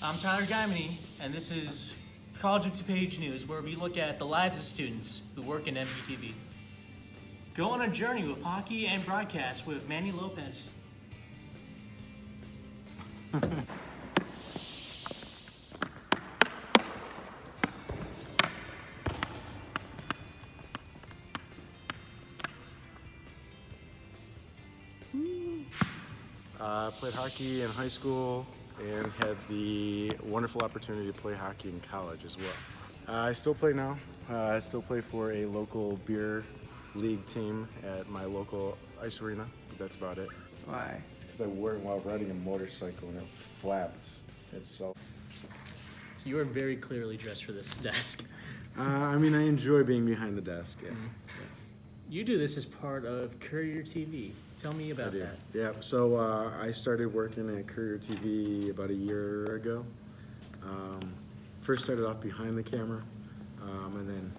I'm Tyler Gymany, and this is College of DuPage News, where we look at the lives of students who work in MPTV. Go on a journey with hockey and broadcast with Manny Lopez. I played hockey in high school and had the wonderful opportunity to play hockey in college as well. I still play now. I still play for a local beer league team at my local ice arena, but that's about it. Why? It's because I wore it while riding a motorcycle and it flaps itself. So you are very clearly dressed for this desk. I mean, I enjoy being behind the desk, yeah. You do this as part of Courier TV. Tell me about that. Yeah, so I started working at Courier TV about a year ago. First started off behind the camera, and then,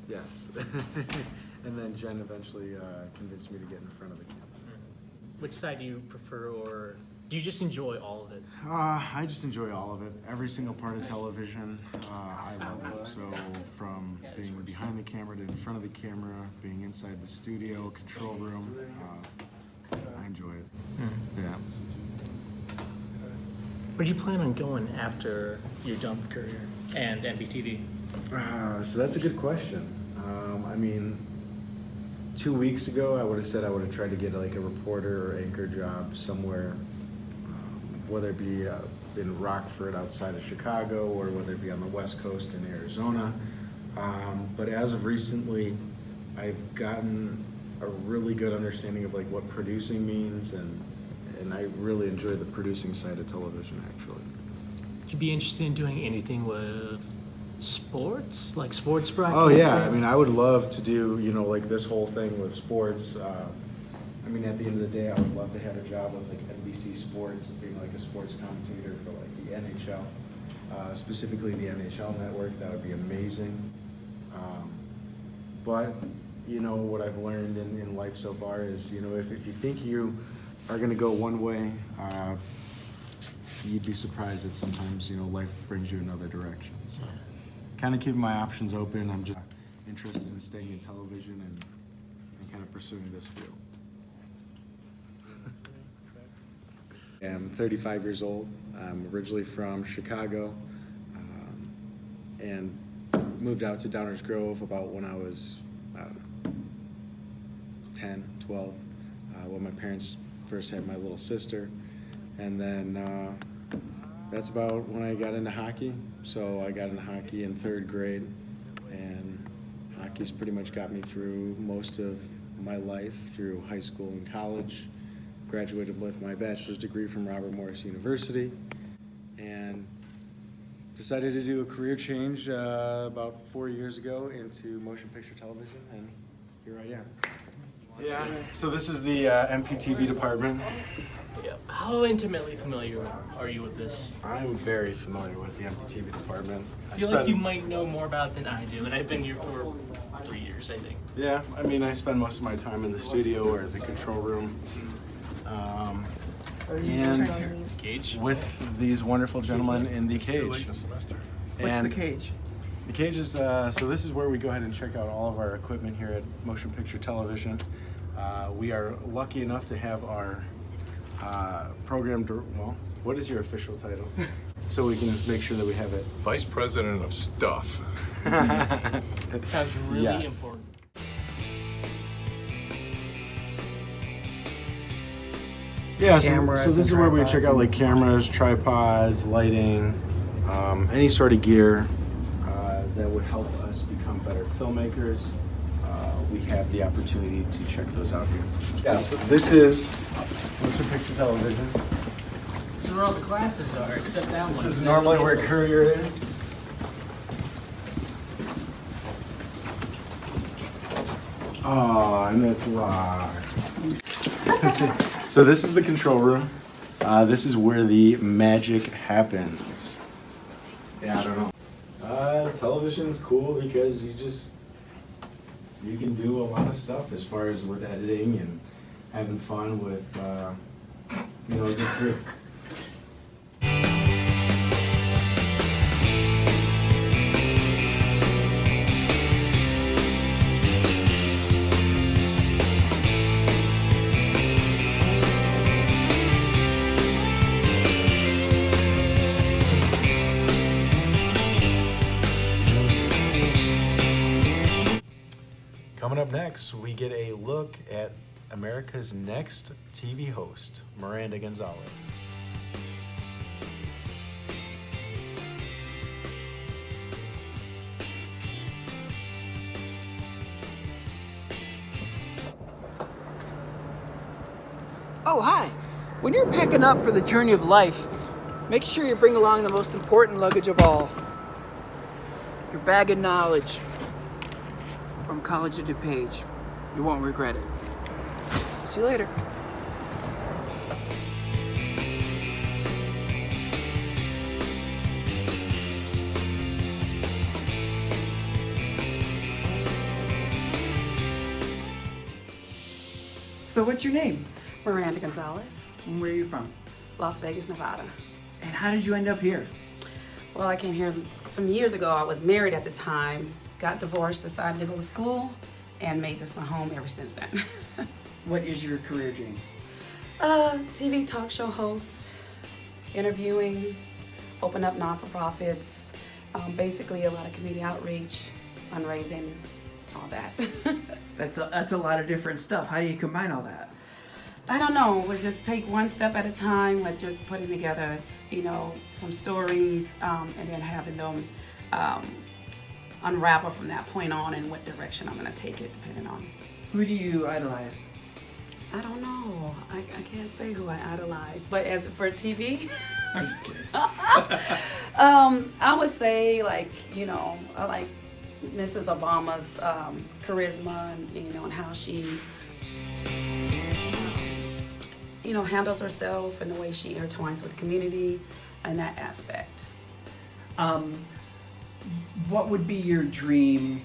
yes. And then Jen eventually convinced me to get in front of the camera. Which side do you prefer, or do you just enjoy all of it? I just enjoy all of it. Every single part of television, I love it. So from being behind the camera to in front of the camera, being inside the studio, control room, I enjoy it. Yeah. Where do you plan on going after you're done with Courier and MPTV? So that's a good question. I mean, 2 weeks ago, I would have said I would have tried to get like a reporter or anchor job somewhere, whether it be in Rockford outside of Chicago or whether it be on the West Coast in Arizona. But as of recently, I've gotten a really good understanding of like what producing means, and I really enjoy the producing side of television actually. Would you be interested in doing anything with sports, like sports Oh broadcasting? yeah, I mean, I would love to do, you know, like this whole thing with sports. I mean, at the end of the day, I would love to have a job with like NBC Sports, being like a sports commentator for like the NHL, specifically the NHL network. That would be amazing. But you know, what I've learned in life so far is, you know, if you think you are going to go one way, you'd be surprised that sometimes, you know, life brings you another direction. So kind of keeping my options open. I'm just interested in staying in television and kind of pursuing this field. I'm 35 years old. I'm originally from Chicago, and moved out to Downers Grove about when I was, I don't know, 10, 12, when my parents first had my little sister. And then that's about when I got into hockey. So I got into hockey in 3rd grade, and hockey's pretty much got me through most of my life, through high school and college. Graduated with my bachelor's degree from Robert Morris University, and decided to do a career change about 4 years ago into motion picture television, and here I am. Yeah, so this is the MPTV department. Yeah. How intimately familiar are you with this? I'm very familiar with the MPTV department. I feel like you might know more about it than I do, and I've been here for 3 years, I think. Yeah, I mean, I spend most of my time in the studio or the control room. And Cage? with these wonderful gentlemen in the cage. What's And the cage? the cage is, so this is where we go ahead and check out all of our equipment here at Motion Picture Television. We are lucky enough to have our program, well, what is your official title? So we can make sure that we have it. Vice President of Stuff. It sounds really Yes. important. Yeah, so Cameras this is and where we tripods check out and- like cameras, tripods, lighting, any sort of gear that would help us become better filmmakers. We have the opportunity to check those out here. Yeah, so this is Motion Picture Television. This is where all the classes are, except that one. This is That's normally the where inside. Courier is. Oh, and it's locked. So this is the control room. This is where the magic happens. Yeah, I don't know. Television's cool because you can do a lot of stuff as far as with editing and having fun with, you know, the up next, we get a look at America's next TV host, Miranda Gonzalez. Oh, hi. When you're packing up for the journey of life, make sure you bring along the most important luggage of all. Your bag of knowledge. From College of DuPage. You won't regret it. See you later. So what's your name? Miranda Gonzalez, And where are you from? Las Vegas, Nevada. And how did you end up here? Well, I came here some years ago. I was married at the time, got divorced, decided to go to school, and made this my home ever since then. What is your career dream? TV talk show host, interviewing, open up non-for-profits, basically a lot of community outreach, fundraising, all that. That's a lot of different stuff. How do you combine all that? I don't know. We'll just take one step at a time. We're just putting together, some stories, and then having them unravel from that point on and what direction I'm going to take it, depending on. Who do you idolize? I don't know. I can't say who I idolize, but as for TV, I'm just kidding. I would say I like Mrs. Obama's charisma and how she handles herself and the way she intertwines with the community and that aspect. What would be your dream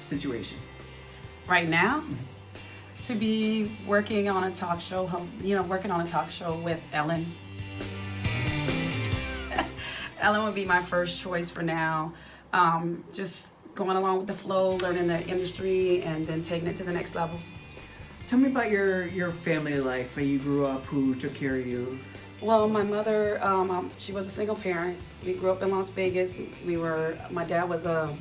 situation? Right now, to be working on a talk show, with Ellen. Ellen would be my first choice for now. Just going along with the flow, learning the industry, and then taking it to the next level. Tell me about your family life, how you grew up, who took care of you. Well, my mother, she was a single parent. We grew up in Las Vegas. My dad was I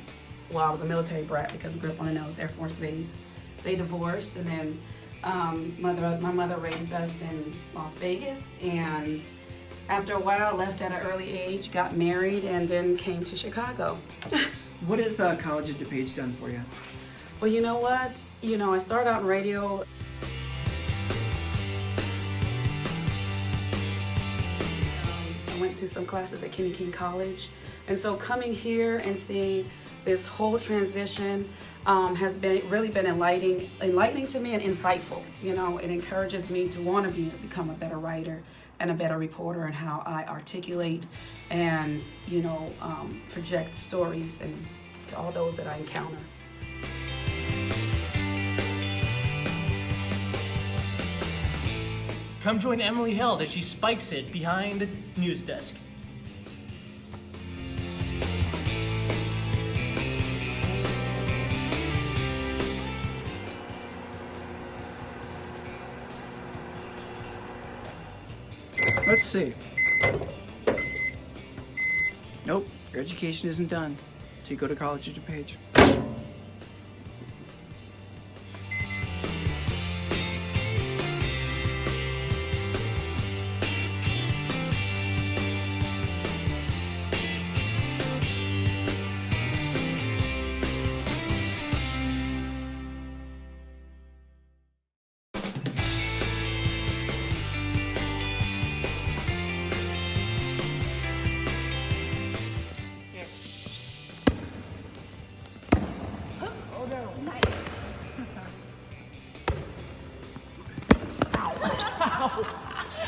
was a military brat because we grew up on the Nellis Air Force Base. They divorced, and then my mother raised us in Las Vegas, and after a while left at an early age, got married, and then came to Chicago. What has College of DuPage done for you? Well, you know what? I started out in radio. I went to some classes at Kenny King College, and so coming here and seeing this whole transition has really been enlightening to me and insightful. It encourages me to want to become a better writer and a better reporter, and how I articulate and project stories and to all those that I encounter. Come join Emily Held as she spikes it behind the news desk. Let's see. Nope, your education isn't done. So you go to College of DuPage.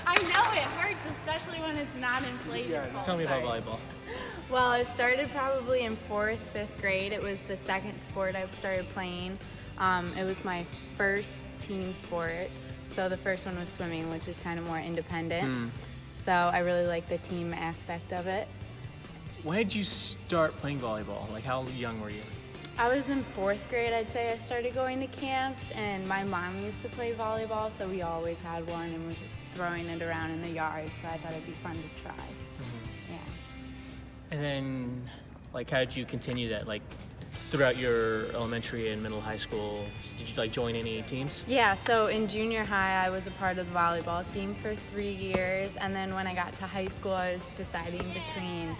I know it hurts, especially when it's not inflated. Tell me about volleyball. Well, I started probably in 4th, 5th grade. It was the second sport I started playing. It was my first team sport. So the first one was swimming, which is kind of more independent. So I really like the team aspect of it. When did you start playing volleyball? Like, how young were you? I was in 4th grade, I'd say. I started going to camps, and my mom used to play volleyball, so we always had one and was throwing it around in the yard, so I thought it'd be fun to try. Yeah. And then, like, how did you continue that? Like, throughout your elementary and middle high school, did you like join any teams? Yeah, so in junior high, I was a part of the volleyball team for 3 years, and then when I got to high school, I was deciding between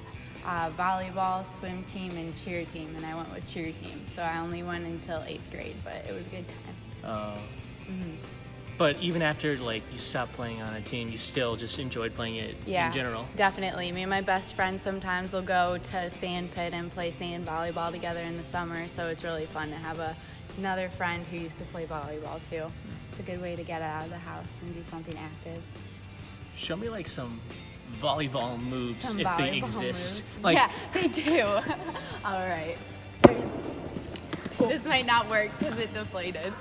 volleyball, swim team, and cheer team, and I went with cheer team. So I only went until 8th grade, but it was a good time. But even after like you stopped playing on a team, you still just enjoyed playing it in general. Definitely. Me and my best friend sometimes will go to sand pit and play sand volleyball together in the summer, so it's really fun to have another friend who used to play volleyball too. It's a good way to get out of the house and do something active. Show me like some volleyball moves Some if volleyball they exist. moves. Like, yeah, they do. All right. This might not work because it deflated.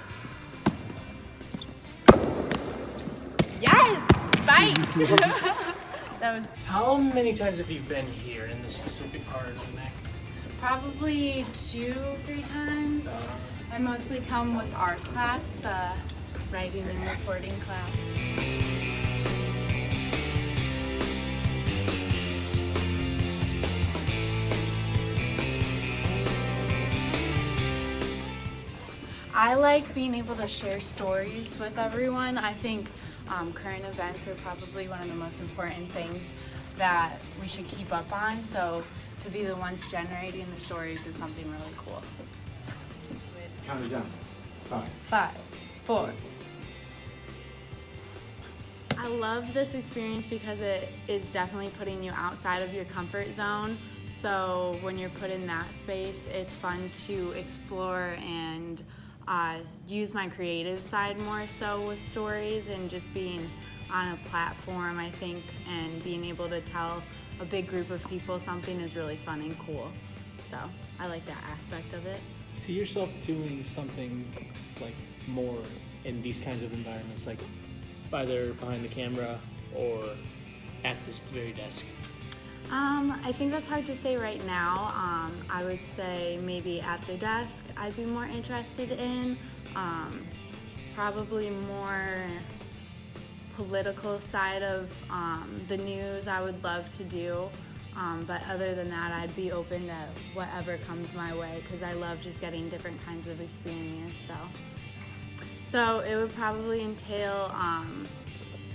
Yes! Spike! That was how many times have you been here in this specific part of the neck? probably 2-3 times. I mostly come with our class, the writing and reporting class. I like being able to share stories with everyone. I think current events are probably one of the most important things that we should keep up on. So to be the ones generating the stories is something really cool. Count it down. 5. 5, 4. I love this experience because it is definitely putting you outside of your comfort zone. So when you're put in that space, it's fun to explore and use my creative side more so with stories, and just being on a platform, I think, and being able to tell a big group of people something is really fun and cool. So I like that aspect of it. See yourself doing something like more in these kinds of environments, like either behind the camera or at this very desk? I think that's hard to say right now. I would say maybe at the desk I'd be more interested in. Probably more political side of the news I would love to do. But other than that, I'd be open to whatever comes my way because I love just getting different kinds of experience. So it would probably entail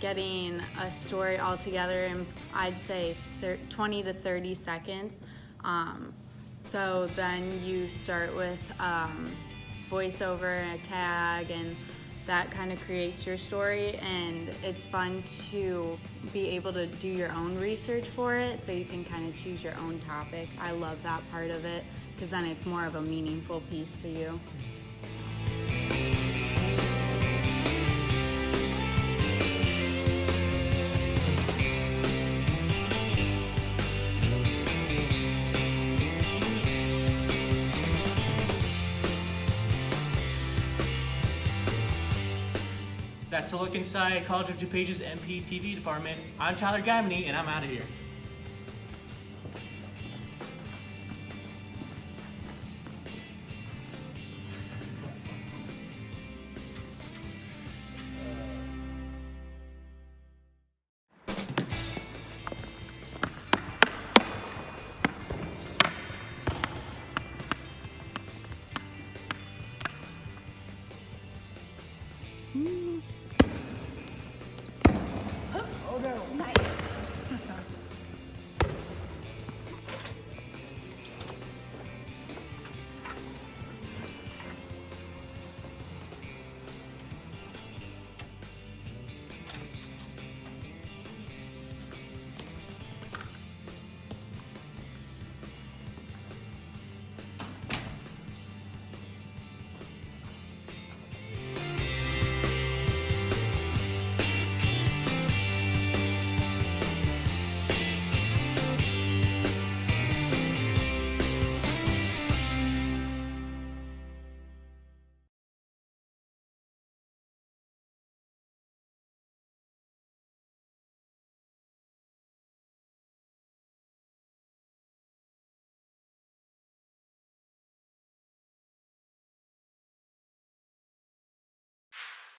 getting a story all together in, I'd say, 20 to 30 seconds. So then you start with voiceover, a tag, and that kind of creates your story, and it's fun to be able to do your own research for it so you can kind of choose your own topic. I love that part of it because then it's more of a meaningful piece to you. That's a look inside College of DuPage's MPTV department. I'm Tyler Gavney, and I'm out of here. Nice.